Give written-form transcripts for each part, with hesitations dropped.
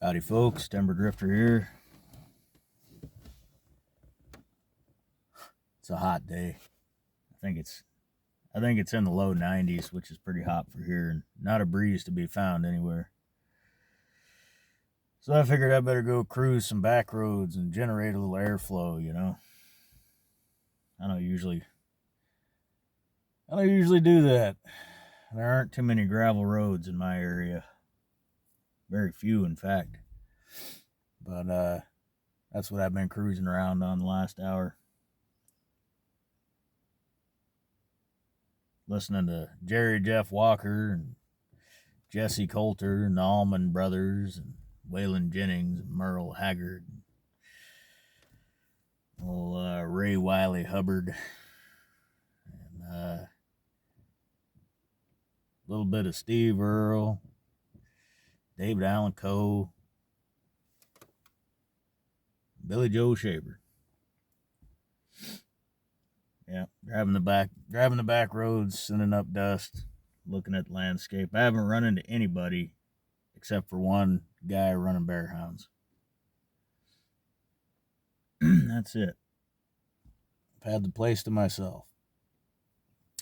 Howdy folks, Timber Drifter here. It's a hot day. I think it's in the low 90s, which is pretty hot for here, and not a breeze to be found anywhere. So I figured I better go cruise some back roads and generate a little airflow, you know. I don't usually do that. There aren't too many gravel roads in my area. Very few, in fact. But that's what I've been cruising around on the last hour. Listening to Jerry Jeff Walker and Jesse Coulter and the Allman Brothers and Waylon Jennings and Merle Haggard and old Ray Wiley Hubbard and a little bit of Steve Earle, David Allen Coe, Billy Joe Shaver. Yeah, driving the back roads, sending up dust, looking at the landscape. I haven't run into anybody except for one guy running bear hounds. That's it. I've had the place to myself.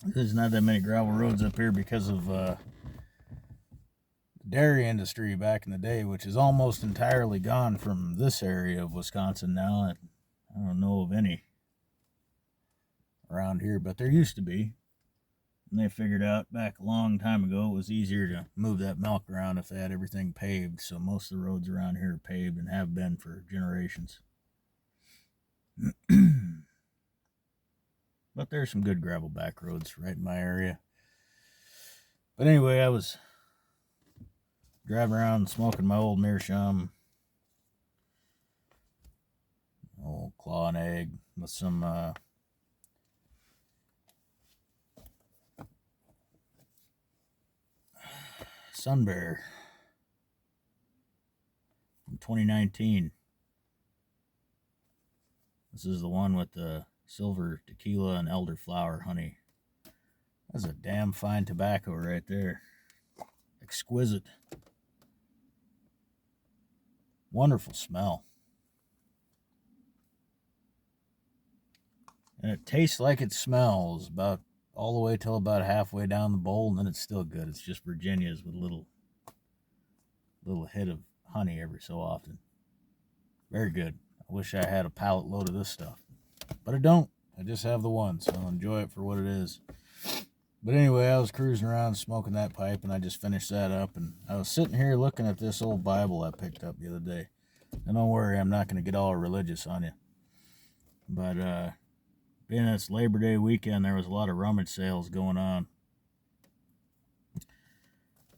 There's not that many gravel roads up here because of the dairy industry back in the day, which is almost entirely gone from this area of Wisconsin now. I don't know of any around here, but there used to be. And they figured out back a long time ago it was easier to move that milk around if they had everything paved. So most of the roads around here are paved and have been for generations. But there's some good gravel back roads right in my area. But anyway, I was driving around smoking my old meerschaum, old claw and egg with some Sun Bear from 2019. This is the one with the silver tequila and elderflower honey. That's a damn fine tobacco right there. Exquisite. Wonderful smell. And it tastes like it smells about all the way till about halfway down the bowl, and then it's still good. It's just Virginia's with a little hit of honey every so often. Very good. I wish I had a pallet load of this stuff, but I don't. I just have the one, so I'll enjoy it for what it is. But anyway, I was cruising around smoking that pipe, and I just finished that up, and I was sitting here looking at this old Bible I picked up the other day. And don't worry, I'm not going to get all religious on you. But being it's Labor Day weekend, there was a lot of rummage sales going on.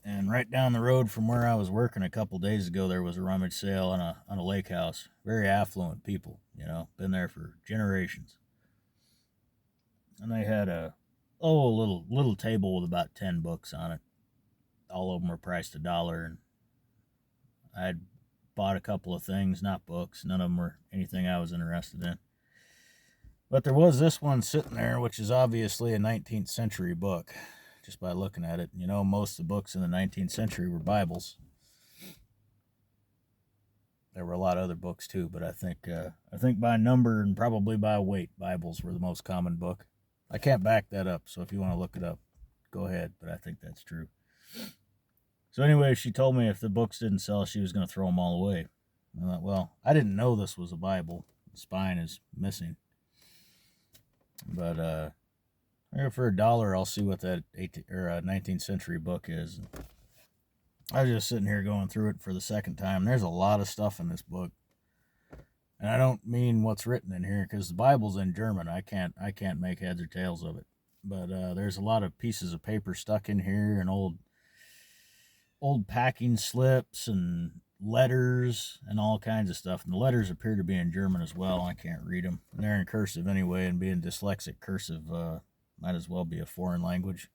And right down the road from where I was working a couple days ago, there was a rummage sale on a lake house. Very affluent people, you know, been there for generations. And they had a little table with about 10 books on it. All of them were priced $1, and I'd bought a couple of things, not books. None of them were anything I was interested in. But there was this one sitting there, which is obviously a 19th century book, just by looking at it. You know, most of the books in the 19th century were Bibles. There were a lot of other books too, but I think by number and probably by weight, Bibles were the most common book. I can't back that up, so if you want to look it up, go ahead, but I think that's true. So anyway, she told me if the books didn't sell, she was going to throw them all away. I thought, well, I didn't know this was a Bible. The spine is missing. But for $1, I'll see what that 19th century book is. I was just sitting here going through it for the second time. There's a lot of stuff in this book, and I don't mean what's written in here because the Bible's in German. I can't make heads or tails of it. But there's a lot of pieces of paper stuck in here, and old packing slips and letters and all kinds of stuff. And the letters appear to be in German as well. I can't read them. They're in cursive anyway, and being dyslexic, cursive might as well be a foreign language.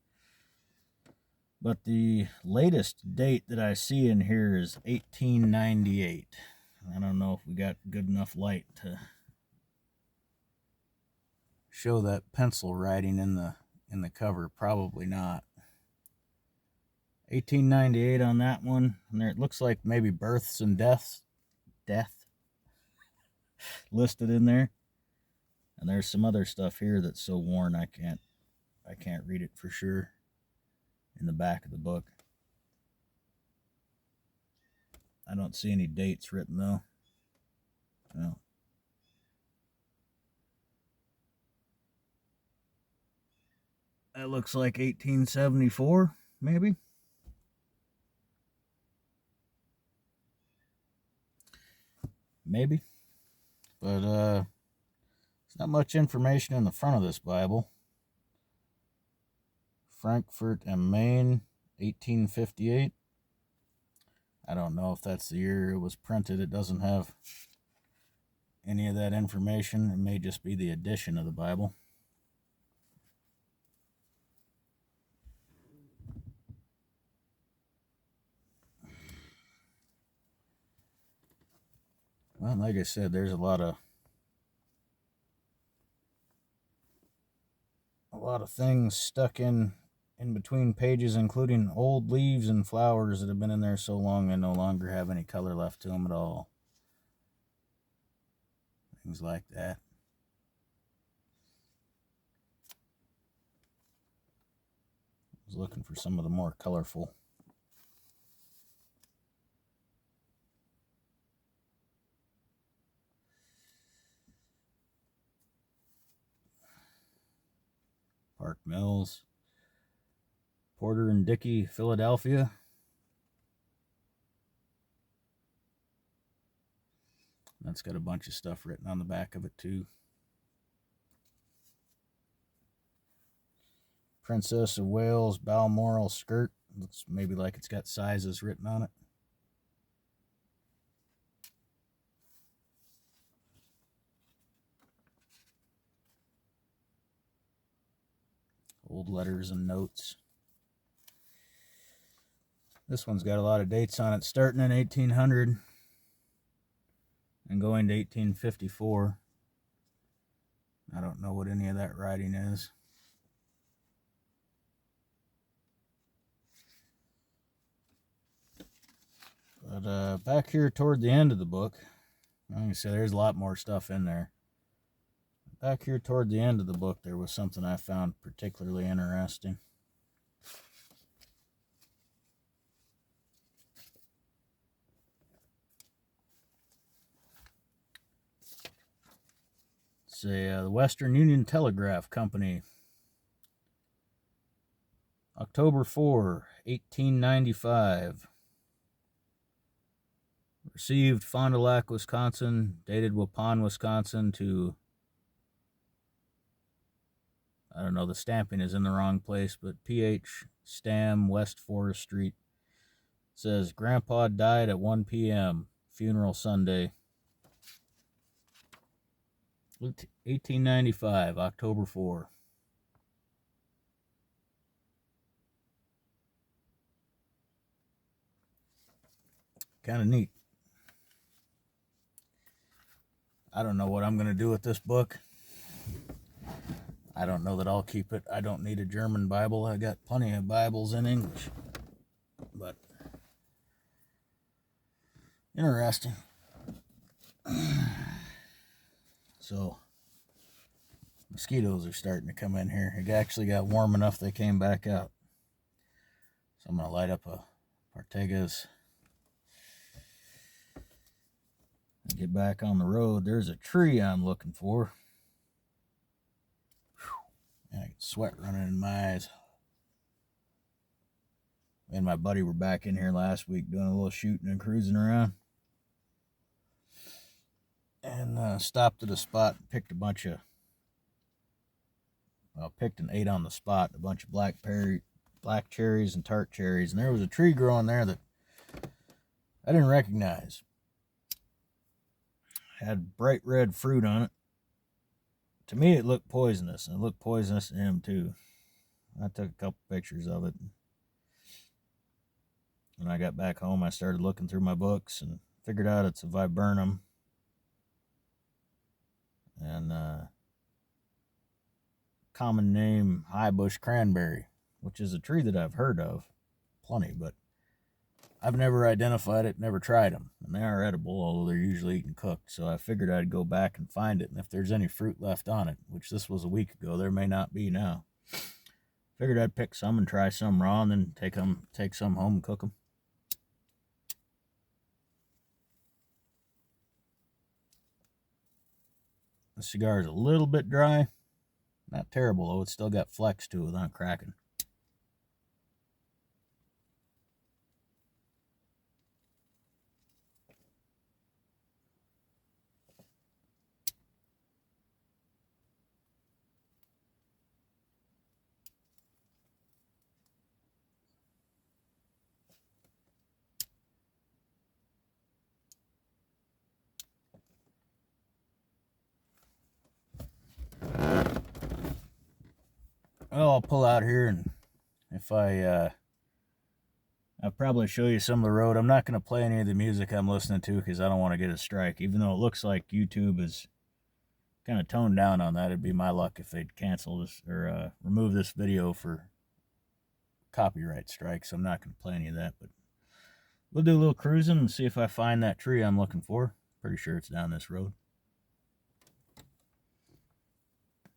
But the latest date that I see in here is 1898. I don't know if we got good enough light to show that pencil writing in the cover. Probably not. 1898 on that one. And there it looks like maybe births and death listed in there. And there's some other stuff here that's so worn I can't read it for sure in the back of the book. I don't see any dates written though. No. That looks like 1874, maybe. Maybe. But there's not much information in the front of this Bible. Frankfurt am Main, 1858. I don't know if that's the year it was printed. It doesn't have any of that information. It may just be the edition of the Bible. Well, like I said, there's a lot of things stuck in between pages, including old leaves and flowers that have been in there so long they no longer have any color left to them at all. Things like that. I was looking for some of the more colorful. Park Mills, Porter and Dickey, Philadelphia. That's got a bunch of stuff written on the back of it too. Princess of Wales, Balmoral skirt. Looks maybe like it's got sizes written on it. Old letters and notes. This one's got a lot of dates on it, starting in 1800 and going to 1854. I don't know what any of that writing is. But back here toward the end of the book, like I said, there's a lot more stuff in there. Back here toward the end of the book, there was something I found particularly interesting. It's the Western Union Telegraph Company. October 4, 1895. Received Fond du Lac, Wisconsin, dated Waupun, Wisconsin to, I don't know, the stamping is in the wrong place, but P.H. Stam, West Forest Street. It says, Grandpa died at 1 p.m., funeral Sunday. 1895, October 4. Kind of neat. I don't know what I'm going to do with this book. I don't know that I'll keep it. I don't need a German Bible. I got plenty of Bibles in English. But interesting. So mosquitoes are starting to come in here. It actually got warm enough they came back out. So I'm going to light up a Partegas and get back on the road. There's a tree I'm looking for. I get sweat running in my eyes. Me and my buddy were back in here last week doing a little shooting and cruising around. And stopped at a spot and picked and ate on the spot a bunch of black cherries and tart cherries. And there was a tree growing there that I didn't recognize. Had bright red fruit on it. To me, it looked poisonous, and it looked poisonous to him too. I took a couple pictures of it. When I got back home, I started looking through my books and figured out it's a viburnum. And common name high bush cranberry, which is a tree that I've heard of plenty, but I've never identified it, never tried them. And they are edible, although they're usually eaten cooked. So I figured I'd go back and find it. And if there's any fruit left on it, which this was a week ago, there may not be now. Figured I'd pick some and try some raw and then take some home and cook them. The cigar is a little bit dry. Not terrible, though. It's still got flex to it without cracking. Well, I'll pull out here, and if I'll probably show you some of the road. I'm not going to play any of the music I'm listening to because I don't want to get a strike. Even though it looks like YouTube is kind of toned down on that, it'd be my luck if they'd cancel this or remove this video for copyright strikes. I'm not going to play any of that, but we'll do a little cruising and see if I find that tree I'm looking for. Pretty sure it's down this road.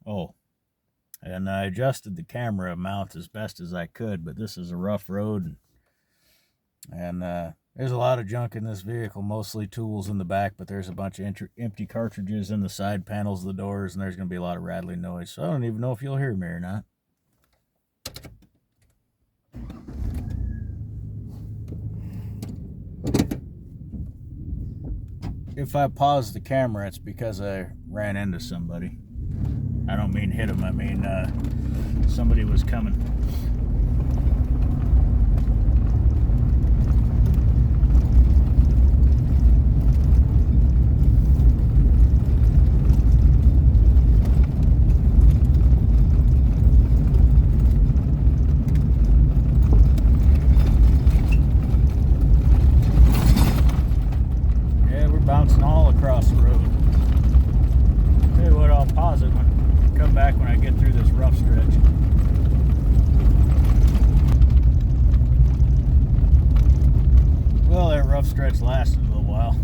Oh. And I adjusted the camera mount as best as I could, but this is a rough road. And there's a lot of junk in this vehicle, mostly tools in the back, but there's a bunch of empty cartridges in the side panels of the doors, and there's going to be a lot of rattling noise. So I don't even know if you'll hear me or not. If I pause the camera, it's because I ran into somebody. I don't mean hit him, I mean somebody was coming. Yeah, we're bouncing all across the road. Tell you what, I'll pause it when come back when I get through this rough stretch. Well, that rough stretch lasted a little while.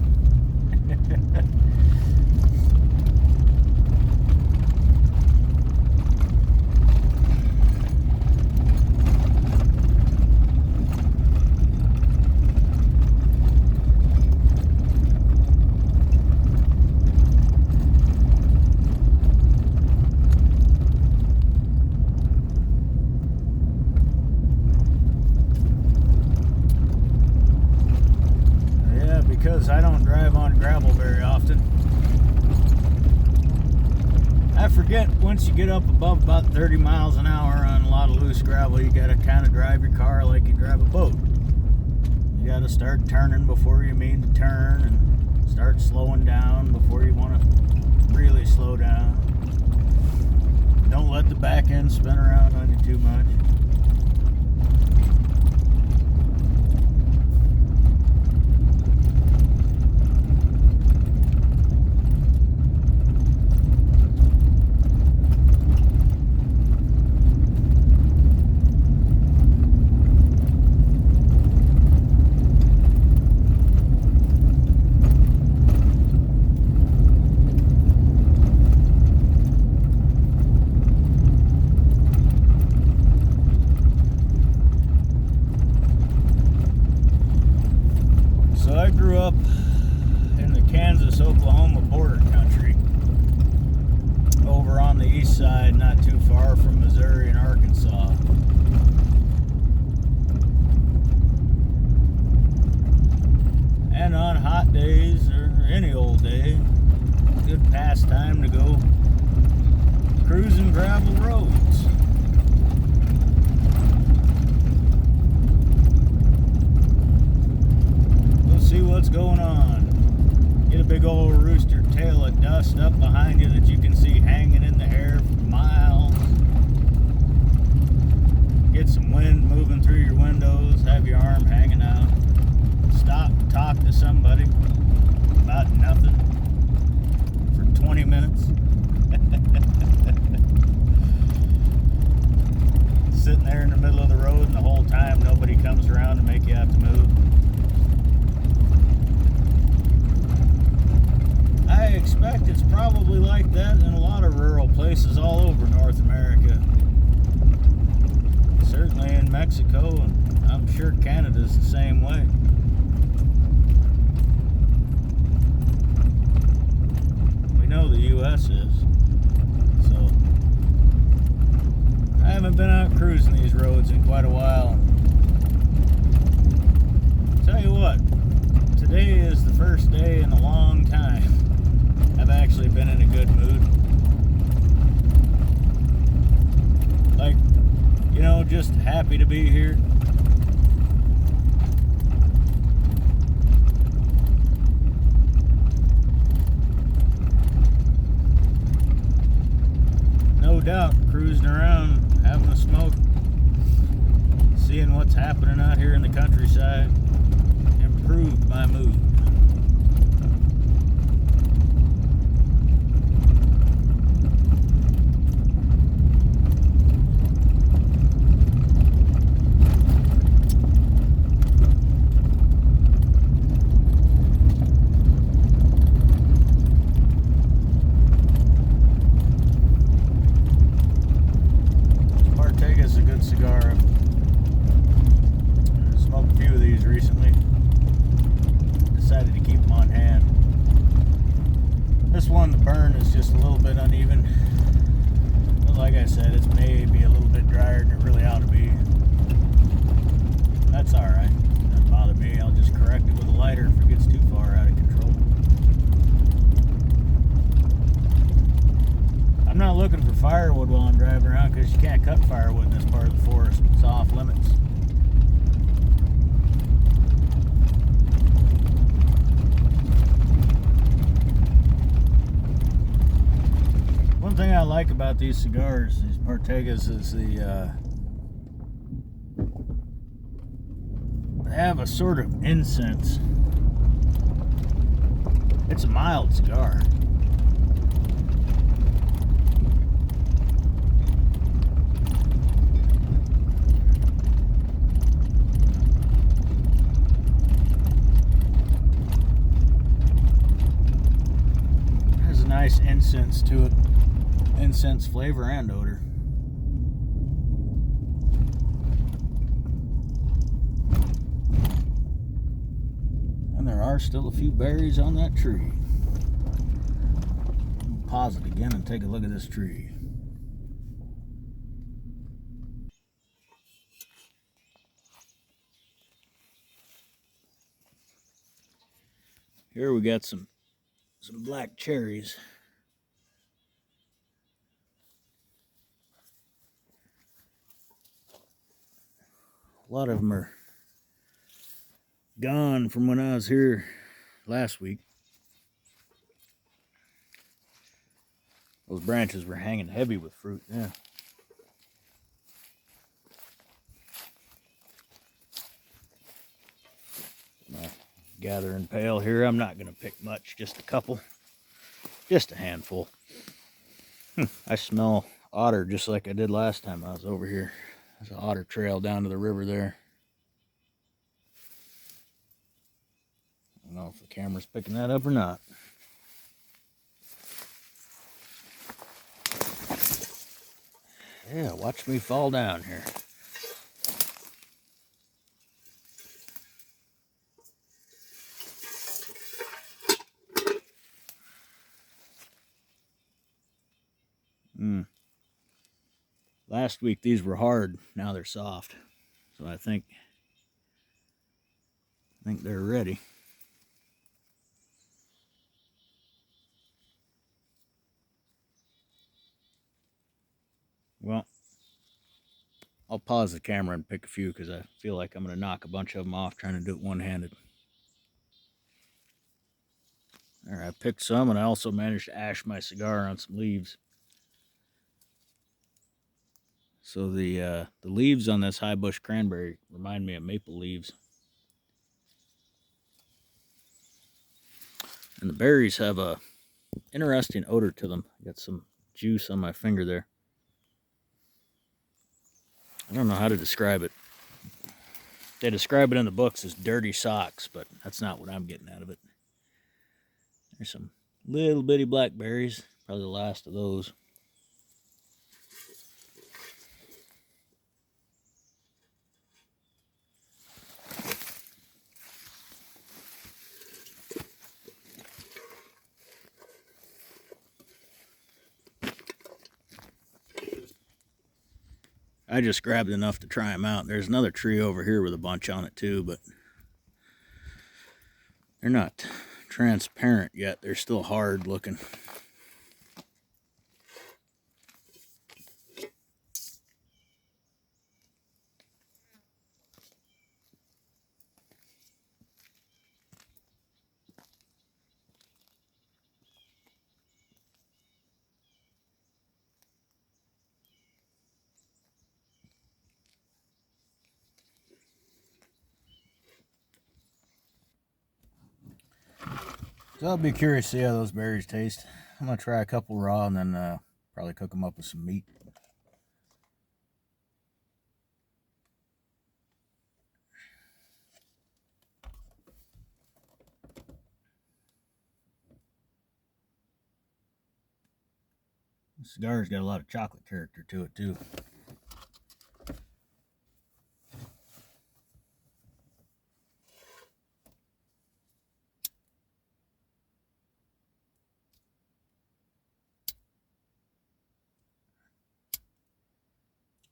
Because I don't drive on gravel very often. I forget once you get up above about 30 miles an hour on a lot of loose gravel, you gotta kind of drive your car like you drive a boat. You gotta start turning before you mean to turn and start slowing down before you want to really slow down. Don't let the back end spin around on you too much. I grew up in the Kansas-Oklahoma border country over on the east side, not too far from Missouri and Arkansas. And on hot days, or any old day, good pastime to go cruising gravel roads. See what's going on. Get a big old rooster tail of dust up behind you that you can see hanging in the air for miles. Get some wind moving through your windows, have your arm hanging out. Stop and talk to somebody about nothing for 20 minutes. Sitting there in the middle of the road and the whole time nobody comes around probably like that in a lot of rural places all over North America. Certainly in Mexico, and I'm sure Canada's the same way. We know the U.S. is. So, I haven't been out cruising these roads in quite a while. Tell you what, today is the first day in a long time I've actually been in a good mood. Like, you know, just happy to be here. No doubt, cruising around, having a smoke, seeing what's happening out here in the countryside, improved my mood. Partega's a good cigar. I've smoked a few of these recently. Decided to keep them on hand. This one, the burn is just a little bit uneven. But like I said, it's maybe a little bit drier than it really ought to be. That's alright. Doesn't bother me. I'll just correct it with a lighter if it gets too far out of control. I'm not looking for firewood while I'm driving around because you can't cut firewood in this part of the forest. It's off limits. One thing I like about these cigars, these Partegas, is they have a sort of incense. It's a mild cigar. Has a nice incense to it. Incense flavor and odor. And there are still a few berries on that tree. I'll pause it again and take a look at this tree. Here we got some black cherries. A lot of them are gone from when I was here last week. Those branches were hanging heavy with fruit, yeah. My gathering pail here, I'm not going to pick much, just a couple. Just a handful. I smell otter just like I did last time I was over here. There's an otter trail down to the river there. I don't know if the camera's picking that up or not. Yeah, watch me fall down here. Last week these were hard, now they're soft. So I think they're ready. Well, I'll pause the camera and pick a few because I feel like I'm going to knock a bunch of them off trying to do it one-handed. All right, I picked some, and I also managed to ash my cigar on some leaves. So the leaves on this high bush cranberry remind me of maple leaves. And the berries have a interesting odor to them. Got some juice on my finger there. I don't know how to describe it. They describe it in the books as dirty socks, but that's not what I'm getting out of it. There's some Little bitty blackberries, probably the last of those. I just grabbed enough to try them out. There's another tree over here with a bunch on it too, but they're not transparent yet. They're still hard looking. So I'll be curious to see how those berries taste. I'm going to try a couple raw and then probably cook them up with some meat. The cigar's got a lot of chocolate character to it too.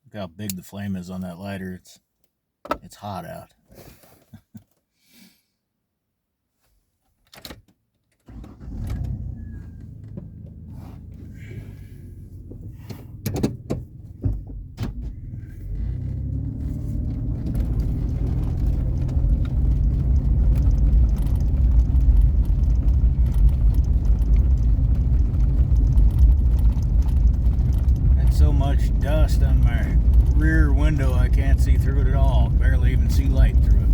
Look how big the flame is on that lighter. It's hot out. So much dust on my rear window I can't see through it at all. Barely even see light through it.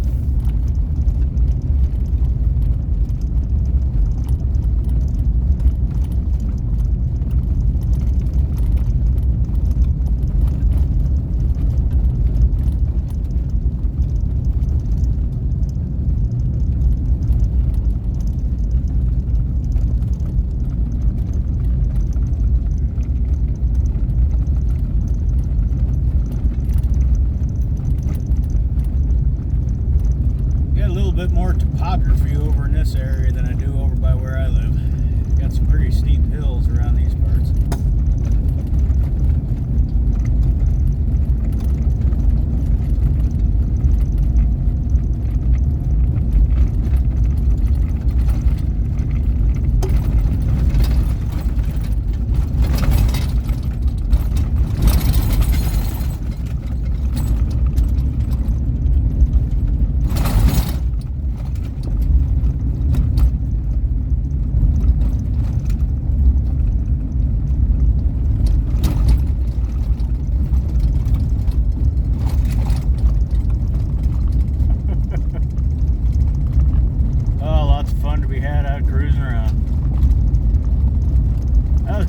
Bit more topography over in this area than I do over by where I live. Got some pretty steep hills around these parts.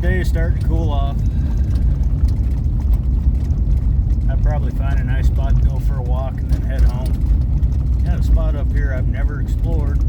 Day is starting to cool off. I'd probably find a nice spot to go for a walk and then head home. Got a spot up here I've never explored.